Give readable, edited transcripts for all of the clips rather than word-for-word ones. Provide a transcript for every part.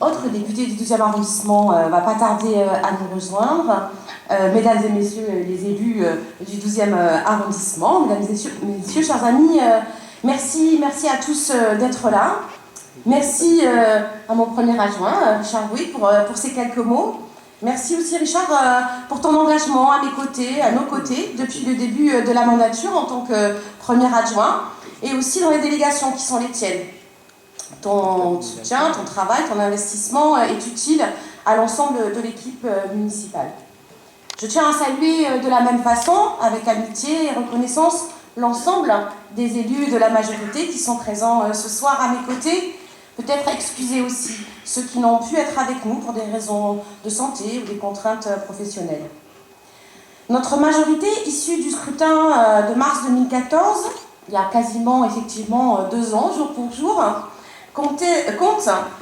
Autre député du 12e arrondissement va pas tarder à nous rejoindre. Mesdames et messieurs les élus du 12e arrondissement, mesdames et messieurs, chers amis, merci à tous d'être là. Merci à mon premier adjoint, Richard Louis, pour ces quelques mots. Merci aussi, Richard, pour ton engagement à mes côtés, à nos côtés, depuis le début de la mandature en tant que premier adjoint, et aussi dans les délégations qui sont les tiennes. Ton soutien, ton travail, ton investissement est utile à l'ensemble de l'équipe municipale. Je tiens à saluer de la même façon, avec amitié et reconnaissance, l'ensemble des élus de la majorité qui sont présents ce soir à mes côtés. Peut-être excuser aussi ceux qui n'ont pu être avec nous pour des raisons de santé ou des contraintes professionnelles. Notre majorité, issue du scrutin de mars 2014, il y a quasiment effectivement 2 ans, jour pour jour, compte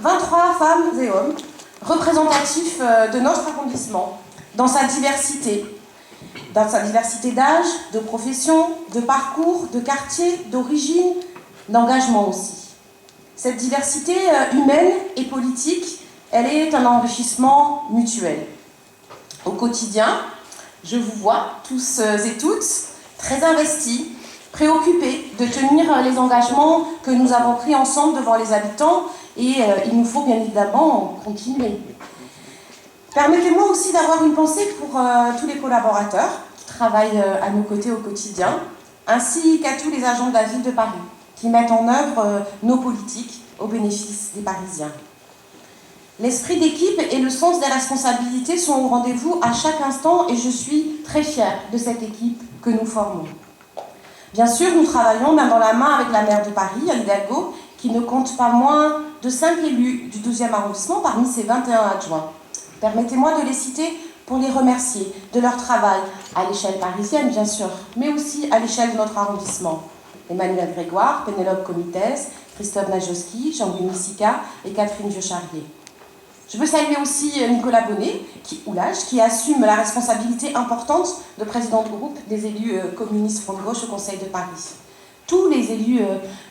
23 femmes et hommes représentatifs de notre arrondissement, dans sa diversité d'âge, de profession, de parcours, de quartier, d'origine, d'engagement aussi. Cette diversité humaine et politique, elle est un enrichissement mutuel. Au quotidien, je vous vois tous et toutes très investis, préoccupés de tenir les engagements que nous avons pris ensemble devant les habitants et il nous faut bien évidemment continuer. Permettez-moi aussi d'avoir une pensée pour tous les collaborateurs qui travaillent à nos côtés au quotidien, ainsi qu'à tous les agents de la ville de Paris qui mettent en œuvre nos politiques au bénéfice des Parisiens. L'esprit d'équipe et le sens des responsabilités sont au rendez-vous à chaque instant et je suis très fière de cette équipe que nous formons. Bien sûr, nous travaillons main dans la main avec la maire de Paris, Anne Hidalgo, qui ne compte pas moins de 5 élus du 12e arrondissement parmi ses 21 adjoints. Permettez-moi de les citer pour les remercier de leur travail à l'échelle parisienne, bien sûr, mais aussi à l'échelle de notre arrondissement. Emmanuel Grégoire, Pénélope Comitès, Christophe Najowski, Jean-Louis Missica et Catherine Vieux-Charrier. Je veux saluer aussi Nicolas Bonnet, qui assume la responsabilité importante de président de groupe des élus communistes Front de Gauche au Conseil de Paris. Tous les élus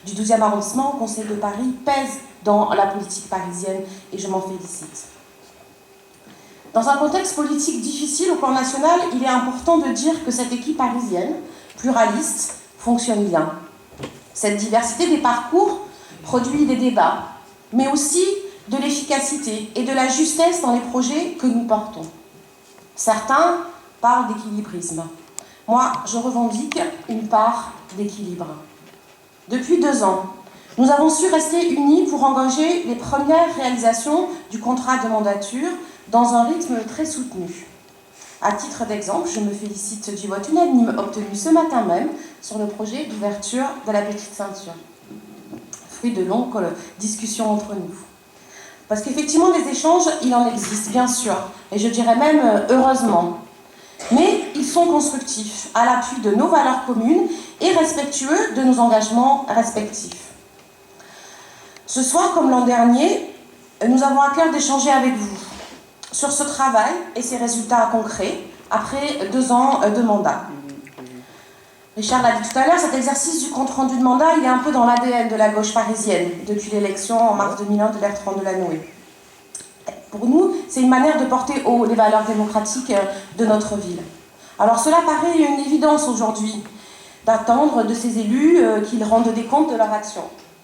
du 12e arrondissement au Conseil de Paris pèsent dans la politique parisienne et je m'en félicite. Dans un contexte politique difficile au plan national, il est important de dire que cette équipe parisienne, pluraliste, fonctionne bien. Cette diversité des parcours produit des débats, mais aussi de l'efficacité et de la justesse dans les projets que nous portons. Certains parlent d'équilibrisme. Moi, je revendique une part d'équilibre. Depuis 2 ans, nous avons su rester unis pour engager les premières réalisations du contrat de mandature dans un rythme très soutenu. À titre d'exemple, je me félicite du vote unanime obtenu ce matin même sur le projet d'ouverture de la petite ceinture, fruit de longues discussions entre nous. Parce qu'effectivement, des échanges, il en existe, bien sûr, et je dirais même heureusement. Mais ils sont constructifs, à l'appui de nos valeurs communes et respectueux de nos engagements respectifs. Ce soir, comme l'an dernier, nous avons à cœur d'échanger avec vous sur ce travail et ses résultats concrets après 2 ans de mandat. Richard l'a dit tout à l'heure, cet exercice du compte-rendu de mandat, il est un peu dans l'ADN de la gauche parisienne, depuis l'élection en mars 2001 de Bertrand Delanoë. Pour nous, c'est une manière de porter haut les valeurs démocratiques de notre ville. Alors cela paraît une évidence aujourd'hui, d'attendre de ces élus qu'ils rendent des comptes de leur action.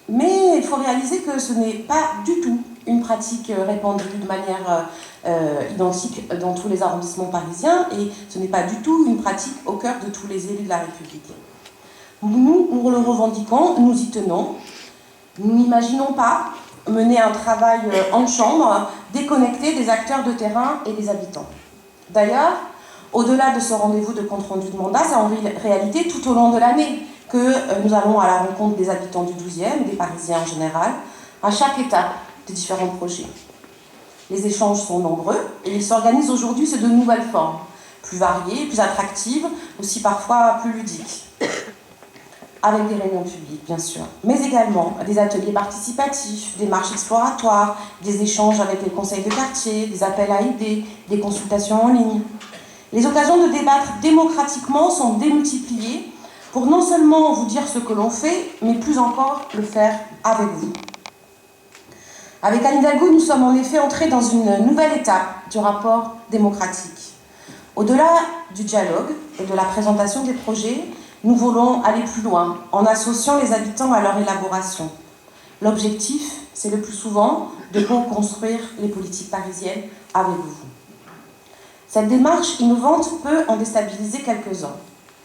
Mais il faut réaliser que ce n'est pas du tout une pratique répandue de manière identique dans tous les arrondissements parisiens et ce n'est pas du tout une pratique au cœur de tous les élus de la République. Nous le revendiquons, nous y tenons. Nous n'imaginons pas mener un travail en chambre déconnecté des acteurs de terrain et des habitants. D'ailleurs, au-delà de ce rendez-vous de compte-rendu de mandat, c'est en réalité tout au long de l'année que nous allons à la rencontre des habitants du 12e, des Parisiens en général, à chaque étape des différents projets. Les échanges sont nombreux et ils s'organisent aujourd'hui sous de nouvelles formes, plus variées, plus attractives, aussi parfois plus ludiques. Avec des réunions publiques, bien sûr, mais également des ateliers participatifs, des marches exploratoires, des échanges avec les conseils de quartier, des appels à idées, des consultations en ligne. Les occasions de débattre démocratiquement sont démultipliées pour non seulement vous dire ce que l'on fait, mais plus encore le faire avec vous. Avec Anne Hidalgo, nous sommes en effet entrés dans une nouvelle étape du rapport démocratique. Au-delà du dialogue et de la présentation des projets, nous voulons aller plus loin en associant les habitants à leur élaboration. L'objectif, c'est le plus souvent de co-construire les politiques parisiennes avec vous. Cette démarche innovante peut en déstabiliser quelques-uns.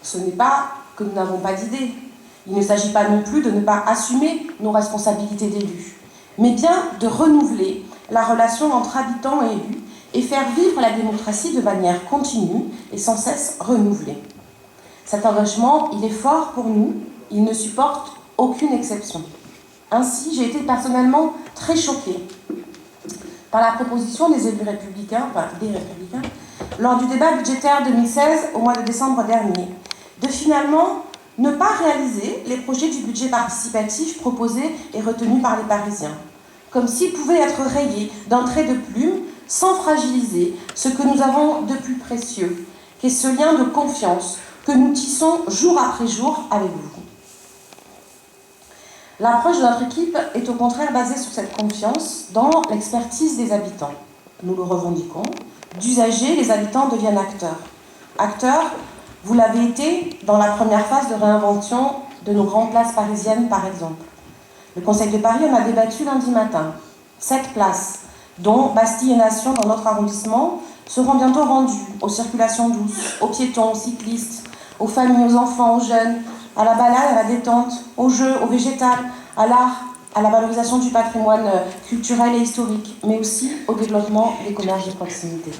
Ce n'est pas que nous n'avons pas d'idées. Il ne s'agit pas non plus de ne pas assumer nos responsabilités d'élus, mais bien de renouveler la relation entre habitants et élus et faire vivre la démocratie de manière continue et sans cesse renouvelée. Cet engagement, il est fort pour nous, il ne supporte aucune exception. Ainsi, j'ai été personnellement très choquée par la proposition des élus républicains, lors du débat budgétaire 2016 au mois de décembre dernier, de finalement ne pas réaliser les projets du budget participatif proposés et retenus par les Parisiens, comme s'ils pouvaient être rayés d'un trait de plume sans fragiliser ce que nous avons de plus précieux, qu'est ce lien de confiance que nous tissons jour après jour avec vous. L'approche de notre équipe est au contraire basée sur cette confiance dans l'expertise des habitants. Nous le revendiquons. D'usagers, les habitants deviennent acteurs. Acteurs, vous l'avez été dans la première phase de réinvention de nos grandes places parisiennes, par exemple. Le Conseil de Paris en a débattu lundi matin. 7 places, dont Bastille et Nation dans notre arrondissement, seront bientôt rendues aux circulations douces, aux piétons, aux cyclistes, aux familles, aux enfants, aux jeunes, à la balade, à la détente, aux jeux, au végétal, à l'art, à la valorisation du patrimoine culturel et historique, mais aussi au développement des commerces de proximité.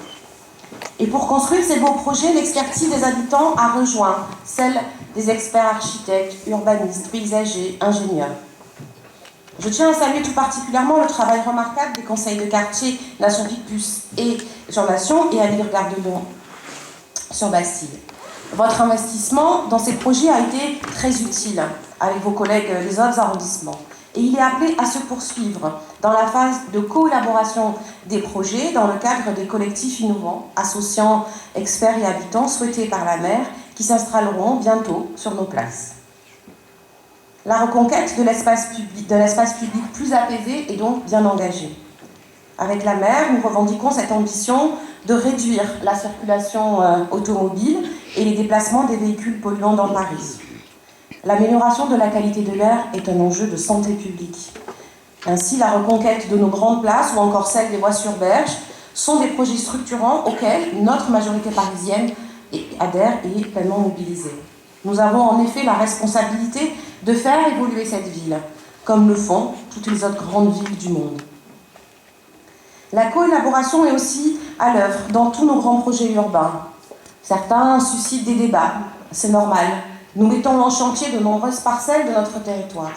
Et pour construire ces beaux projets, l'expertise des habitants a rejoint celle des experts architectes, urbanistes, paysagers, ingénieurs. Je tiens à saluer tout particulièrement le travail remarquable des conseils de quartier Nation Picpus et Jean Nation et Ali Gare de Lyon sur Bastille. Votre investissement dans ces projets a été très utile avec vos collègues des autres arrondissements. Et il est appelé à se poursuivre dans la phase de collaboration des projets dans le cadre des collectifs innovants associant experts et habitants souhaités par la maire qui s'installeront bientôt sur nos places. La reconquête de l'espace public plus apaisé est donc bien engagée. Avec la maire, nous revendiquons cette ambition de réduire la circulation automobile et les déplacements des véhicules polluants dans Paris. L'amélioration de la qualité de l'air est un enjeu de santé publique. Ainsi, la reconquête de nos grandes places ou encore celle des voies sur berge sont des projets structurants auxquels notre majorité parisienne adhère et est pleinement mobilisée. Nous avons en effet la responsabilité de faire évoluer cette ville, comme le font toutes les autres grandes villes du monde. La collaboration est aussi à l'œuvre dans tous nos grands projets urbains. Certains suscitent des débats, c'est normal. Nous mettons en chantier de nombreuses parcelles de notre territoire.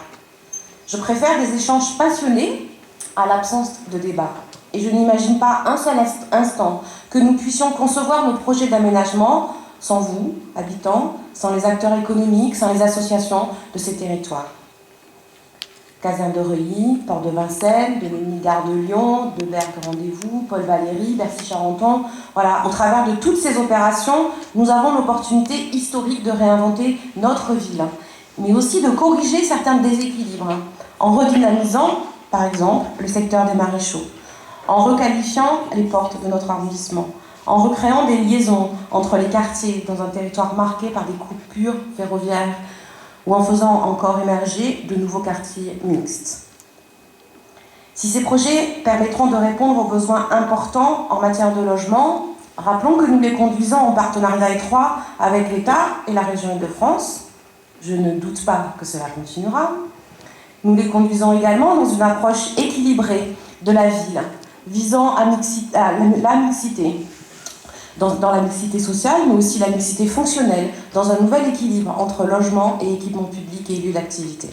Je préfère des échanges passionnés à l'absence de débat. Et je n'imagine pas un seul instant que nous puissions concevoir nos projets d'aménagement sans vous, habitants, sans les acteurs économiques, sans les associations de ces territoires. Caserne de Reuilly, Porte de Vincennes, Bénémy-Gare de Lyon, de Bergue Rendez-vous, Paul Valéry, Bercy-Charenton. Voilà, au travers de toutes ces opérations, nous avons l'opportunité historique de réinventer notre ville, mais aussi de corriger certains déséquilibres, en redynamisant, par exemple, le secteur des Maréchaux, en requalifiant les portes de notre arrondissement, en recréant des liaisons entre les quartiers dans un territoire marqué par des coupures ferroviaires, ou en faisant encore émerger de nouveaux quartiers mixtes. Si ces projets permettront de répondre aux besoins importants en matière de logement, rappelons que nous les conduisons en partenariat étroit avec l'État et la région Île-de-France. Je ne doute pas que cela continuera. Nous les conduisons également dans une approche équilibrée de la ville, visant à la mixité, dans la mixité sociale, mais aussi la mixité fonctionnelle, dans un nouvel équilibre entre logement et équipement public et lieux d'activité.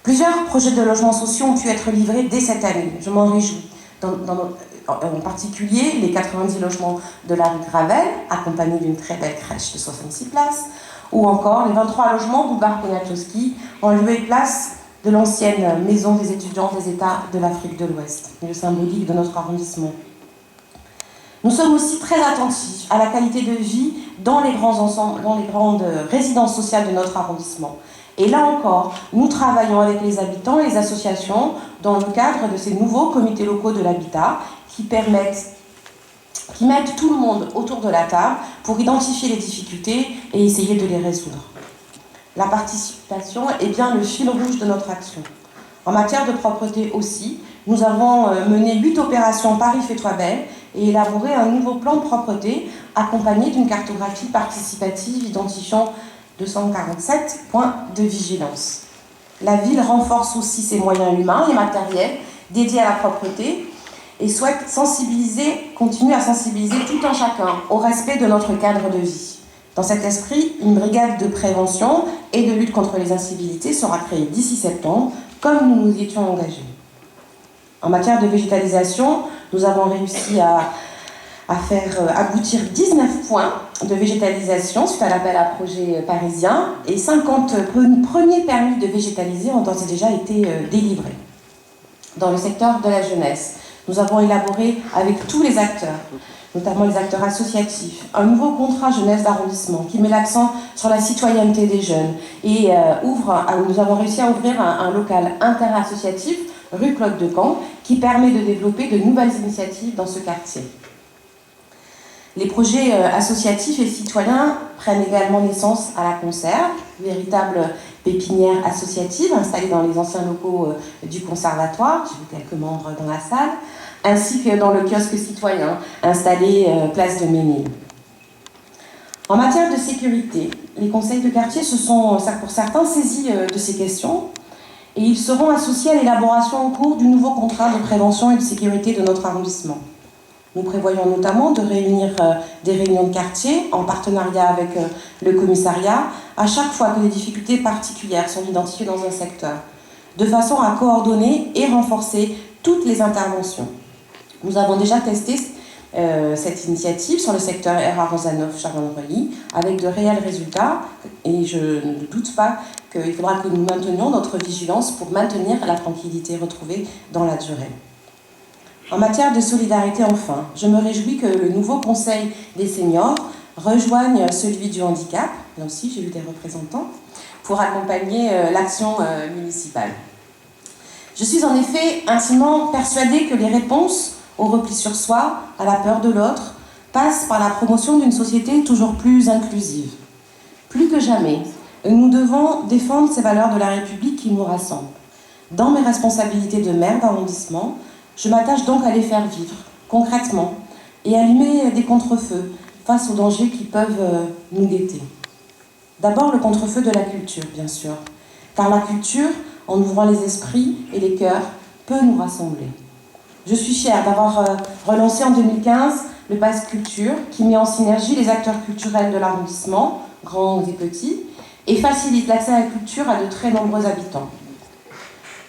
Plusieurs projets de logements sociaux ont pu être livrés dès cette année. Je m'en réjouis. En particulier, les 90 logements de la rue Gravel, accompagnés d'une très belle crèche de 66 places, ou encore les 23 logements boulevard Poniatowski, en lieu et place de l'ancienne maison des étudiants des États de l'Afrique de l'Ouest, le symbolique de notre arrondissement. Nous sommes aussi très attentifs à la qualité de vie dans les grandes résidences sociales de notre arrondissement. Et là encore, nous travaillons avec les habitants et les associations dans le cadre de ces nouveaux comités locaux de l'habitat qui mettent tout le monde autour de la table pour identifier les difficultés et essayer de les résoudre. La participation est bien le fil rouge de notre action. En matière de propreté aussi, nous avons mené 8 opérations Paris Fais-toi belle et élaboré un nouveau plan de propreté accompagné d'une cartographie participative identifiant 247 points de vigilance. La ville renforce aussi ses moyens humains et matériels dédiés à la propreté et souhaite continuer à sensibiliser tout un chacun au respect de notre cadre de vie. Dans cet esprit, une brigade de prévention et de lutte contre les incivilités sera créée d'ici septembre, comme nous nous y étions engagés. En matière de végétalisation, nous avons réussi à faire aboutir 19 points de végétalisation suite à l'appel à projet parisien et 50 premiers permis de végétaliser ont d'ores et déjà été délivrés. Dans le secteur de la jeunesse, nous avons élaboré avec tous les acteurs, notamment les acteurs associatifs, un nouveau contrat jeunesse d'arrondissement qui met l'accent sur la citoyenneté des jeunes et nous avons réussi à ouvrir un local interassociatif rue Claude Decamps qui permet de développer de nouvelles initiatives dans ce quartier. Les projets associatifs et citoyens prennent également naissance à la Conserve, véritable pépinière associative installée dans les anciens locaux du conservatoire, j'ai vu quelques membres dans la salle, ainsi que dans le kiosque citoyen installé place de Ménil. En matière de sécurité, les conseils de quartier se sont, pour certains, saisis de ces questions et ils seront associés à l'élaboration en cours du nouveau contrat de prévention et de sécurité de notre arrondissement. Nous prévoyons notamment de réunir des réunions de quartier en partenariat avec le commissariat à chaque fois que des difficultés particulières sont identifiées dans un secteur, de façon à coordonner et renforcer toutes les interventions. Nous avons déjà testé cette initiative sur le secteur Erard-Rozanov-Charbonne-Reuilly avec de réels résultats et je ne doute pas qu'il faudra que nous maintenions notre vigilance pour maintenir la tranquillité retrouvée dans la durée. En matière de solidarité, enfin, je me réjouis que le nouveau conseil des seniors rejoigne celui du handicap, là aussi j'ai eu des représentants, pour accompagner l'action municipale. Je suis en effet intimement persuadée que les réponses au repli sur soi, à la peur de l'autre, passent par la promotion d'une société toujours plus inclusive. Plus que jamais, nous devons défendre ces valeurs de la République qui nous rassemblent. Dans mes responsabilités de maire d'arrondissement, je m'attache donc à les faire vivre, concrètement, et allumer des contre-feux face aux dangers qui peuvent nous guetter. D'abord, le contre-feu de la culture, bien sûr, car la culture, en ouvrant les esprits et les cœurs, peut nous rassembler. Je suis fière d'avoir relancé en 2015 le Pass Culture, qui met en synergie les acteurs culturels de l'arrondissement, grands et petits, et facilite l'accès à la culture à de très nombreux habitants.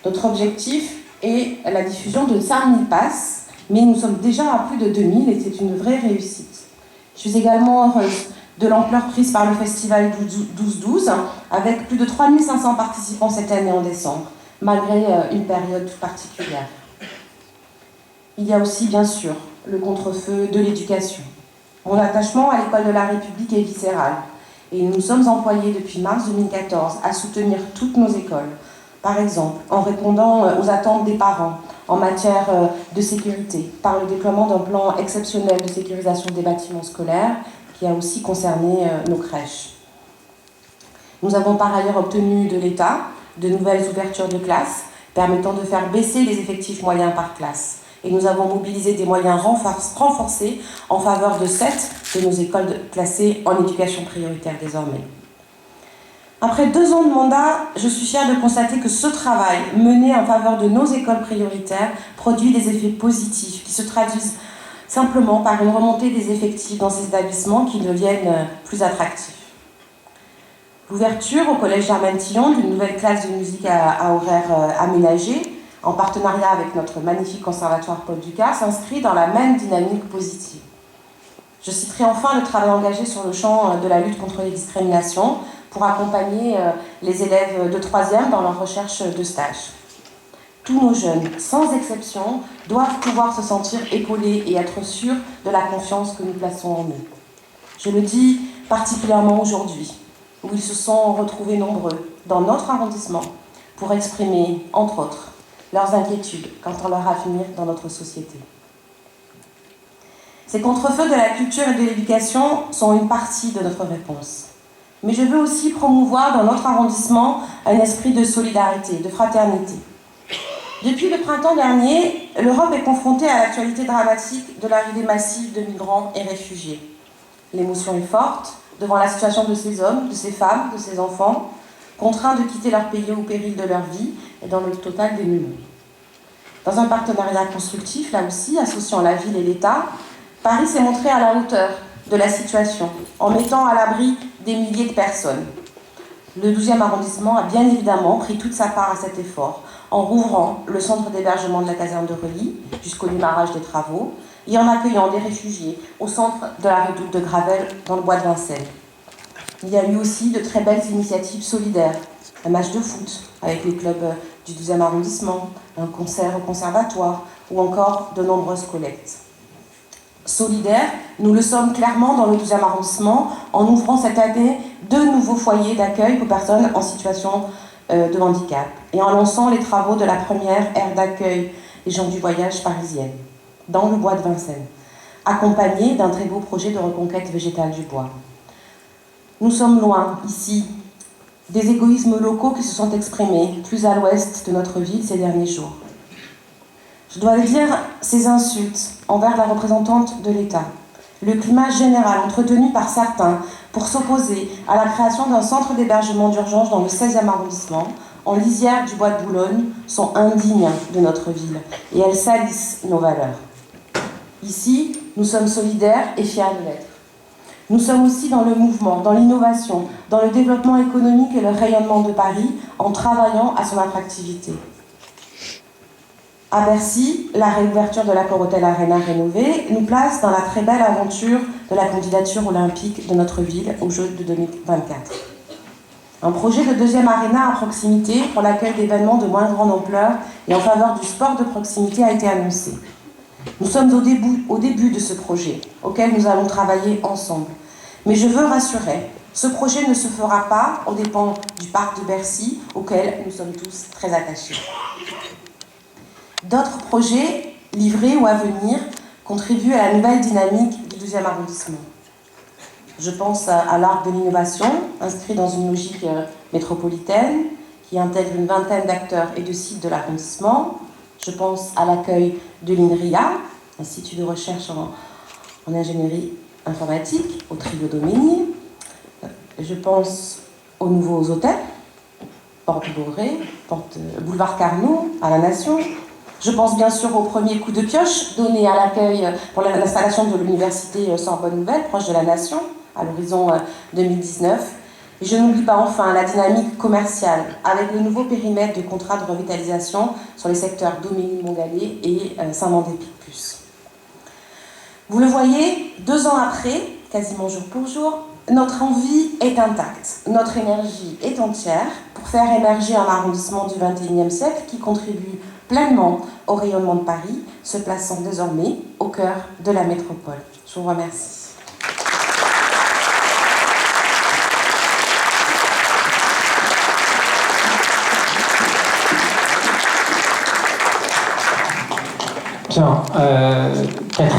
Notre objectif est la diffusion de 5000 passes, mais nous sommes déjà à plus de 2000 et c'est une vraie réussite. Je suis également heureuse de l'ampleur prise par le festival 12-12, avec plus de 3500 participants cette année en décembre, malgré une période particulière. Il y a aussi, bien sûr, le contre-feu de l'éducation. Mon attachement à l'école de la République est viscéral, et nous sommes employés depuis mars 2014 à soutenir toutes nos écoles, par exemple en répondant aux attentes des parents en matière de sécurité, par le déploiement d'un plan exceptionnel de sécurisation des bâtiments scolaires qui a aussi concerné nos crèches. Nous avons par ailleurs obtenu de l'État de nouvelles ouvertures de classes permettant de faire baisser les effectifs moyens par classe. Et nous avons mobilisé des moyens renforcés en faveur de 7 de nos écoles classées en éducation prioritaire désormais. Après 2 ans de mandat, je suis fière de constater que ce travail mené en faveur de nos écoles prioritaires produit des effets positifs qui se traduisent simplement par une remontée des effectifs dans ces établissements qui deviennent plus attractifs. L'ouverture au Collège Germaine-Tillon d'une nouvelle classe de musique à horaire aménagé, en partenariat avec notre magnifique conservatoire Paul Dukas, s'inscrit dans la même dynamique positive. Je citerai enfin le travail engagé sur le champ de la lutte contre les discriminations pour accompagner les élèves de 3e dans leur recherche de stage. Tous nos jeunes, sans exception, doivent pouvoir se sentir épaulés et être sûrs de la confiance que nous plaçons en eux. Je le dis particulièrement aujourd'hui, où ils se sont retrouvés nombreux dans notre arrondissement pour exprimer, entre autres, leurs inquiétudes quant à leur avenir dans notre société. Ces contrefeux de la culture et de l'éducation sont une partie de notre réponse. Mais je veux aussi promouvoir dans notre arrondissement un esprit de solidarité, de fraternité. Depuis le printemps dernier, l'Europe est confrontée à l'actualité dramatique de l'arrivée massive de migrants et réfugiés. L'émotion est forte devant la situation de ces hommes, de ces femmes, de ces enfants, contraints de quitter leur pays au péril de leur vie et dans le total dénuement. Dans un partenariat constructif, là aussi, associant la ville et l'État, Paris s'est montré à la hauteur de la situation, en mettant à l'abri des milliers de personnes. Le 12e arrondissement a bien évidemment pris toute sa part à cet effort, en rouvrant le centre d'hébergement de la caserne de Reuilly jusqu'au démarrage des travaux, et en accueillant des réfugiés au centre de la redoute de Gravelle, dans le bois de Vincennes. Il y a eu aussi de très belles initiatives solidaires, un match de foot avec les clubs du 12e arrondissement, un concert au conservatoire, ou encore de nombreuses collectes. Solidaires, nous le sommes clairement dans le 12e arrondissement en ouvrant cette année 2 nouveaux foyers d'accueil pour personnes en situation de handicap et en lançant les travaux de la première aire d'accueil des gens du voyage parisienne, dans le bois de Vincennes, accompagné d'un très beau projet de reconquête végétale du bois. Nous sommes loin, ici, des égoïsmes locaux qui se sont exprimés plus à l'ouest de notre ville ces derniers jours. Je dois le dire, ces insultes envers la représentante de l'État, le climat général entretenu par certains pour s'opposer à la création d'un centre d'hébergement d'urgence dans le 16e arrondissement, en lisière du bois de Boulogne, sont indignes de notre ville et elles salissent nos valeurs. Ici, nous sommes solidaires et fiers de l'être. Nous sommes aussi dans le mouvement, dans l'innovation, dans le développement économique et le rayonnement de Paris en travaillant à son attractivité. À Bercy, la réouverture de l'Accor Hotel Arena rénové nous place dans la très belle aventure de la candidature olympique de notre ville aux Jeux de 2024. Un projet de 2e aréna à proximité pour l'accueil d'événements de moins grande ampleur et en faveur du sport de proximité a été annoncé. Nous sommes au début de ce projet, auquel nous allons travailler ensemble. Mais je veux rassurer, ce projet ne se fera pas aux dépens du parc de Bercy, auquel nous sommes tous très attachés. D'autres projets, livrés ou à venir, contribuent à la nouvelle dynamique du 12e arrondissement. Je pense à l'Arc de l'innovation, inscrit dans une logique métropolitaine, qui intègre une vingtaine d'acteurs et de sites de l'arrondissement. Je pense à l'accueil de l'INRIA, Institut de recherche en ingénierie informatique, au Trio Domény. Je pense aux nouveaux hôtels, Porte Bourré, Boulevard Carnot, à la Nation. Je pense bien sûr au premier coup de pioche donné à l'accueil pour l'installation de l'université Sorbonne Nouvelle, proche de la Nation, à l'horizon 2019. Et je n'oublie pas enfin la dynamique commerciale, avec le nouveau périmètre de contrat de revitalisation sur les secteurs Domény-Montgallet et Saint-Mandé-Pic-Plus. Vous le voyez, 2 ans après, quasiment jour pour jour, notre envie est intacte, notre énergie est entière pour faire émerger un arrondissement du XXIe siècle qui contribue pleinement au rayonnement de Paris, se plaçant désormais au cœur de la métropole. Je vous remercie. Bien, Catherine.